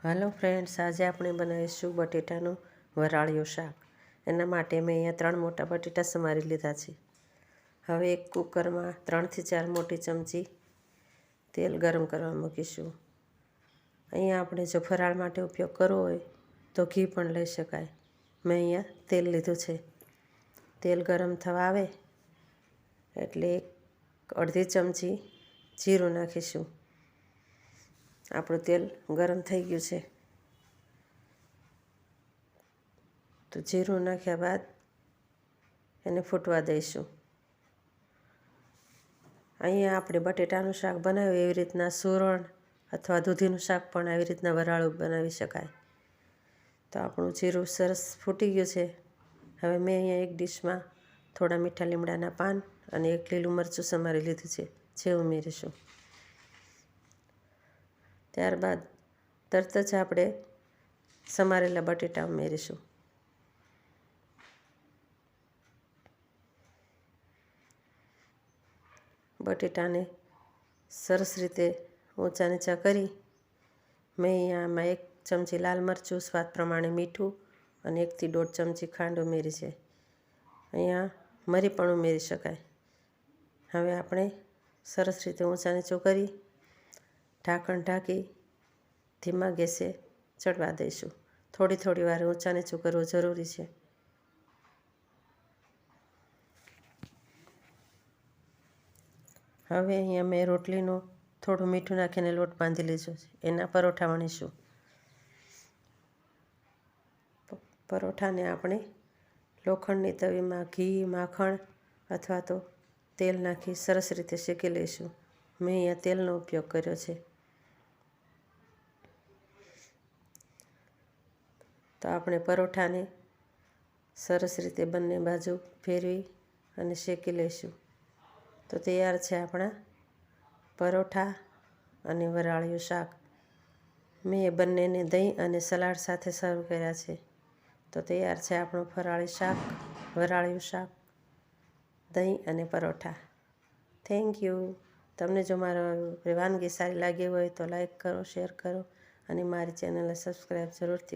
Hello friends, आज આપણે બનાવીશું બટેટાનું વરાળિયું શાક। એના માટે મેં અહીંયા 3 મોટા બટેટા સમારી લીધા છે। હવે એક કુકરમાં 3 થી 4 મોટી ચમચી તેલ ગરમ કરવા મૂકીશું। અહીંયા આપણે જો ફરાળ માટે ઉપયોગ કરવો હોય તો ઘી પણ લઈ શકાય। મેં અહીંયા તેલ લીધું છે। તેલ ગરમ થવા આવે એટલે અડધી ચમચી જીરું નાખીશું। આપણું તેલ ગરમ થઈ ગયું છે તો જીરું નાખ્યા બાદ એને ફૂટવા દઈશું। અહીંયા આપણે બટેટાનું શાક બનાવ્યું એવી રીતના સૂરણ અથવા દૂધીનું શાક પણ આવી રીતના વરાળું બનાવી શકાય। તો આપણું જીરું સરસ ફૂટી ગયું છે। હવે મેં અહીંયા એક ડીશમાં થોડા મીઠા લીમડાના પાન અને એક લીલું મરચું સમારી લીધું છે, જે ઉમેરીશું। ત્યારબાદ તરત જ આપણે સમારેલા બટેટા ઉમેરીશું। બટેટાને સરસ રીતે ઊંચા નીચા કરી મેં અહીંયામાં 1 ચમચી લાલ મરચું, સ્વાદ પ્રમાણે મીઠું અને 1 થી 1.5 ચમચી ખાંડ ઉમેરી છે। અહીંયા મરી પણ ઉમેરી શકાય। હવે આપણે સરસ રીતે ઊંચા નીચું કરી ઢાંકણ ઢાંકી ધીમા ગેસે ચડવા દઈશું। થોડી વાર ઊંચા નીચું કરવું જરૂરી છે। હવે અહીંયા મેં રોટલીનું થોડું મીઠું નાખીને લોટ બાંધી લીધો છે। એના પરોઠા વણીશું। પરોઠાને આપણે લોખંડની તવીમાં ઘી, માખણ અથવા તો તેલ નાખી સરસ રીતે શેકી લઈશું। મેં અહીંયા તેલનો ઉપયોગ કર્યો છે। તો આપણે પરોઠાને સરસ રીતે બંને બાજુ ફેરવી અને શેકી લઈશું। તો તૈયાર છે આપણા પરોઠા અને વરાળિયું શાક। મેં એ બંનેને દહીં અને સલાડ સાથે સર્વ કર્યા છે। તો તૈયાર છે આપણું વરાળિયું શાક, દહીં અને પરોઠા। Thank you. તમને જો મારો વાનગી સારી લાગી હોય તો લાઈક કરો, શેર કરો અને મારી ચેનલને સબસ્ક્રાઈબ જરૂરથી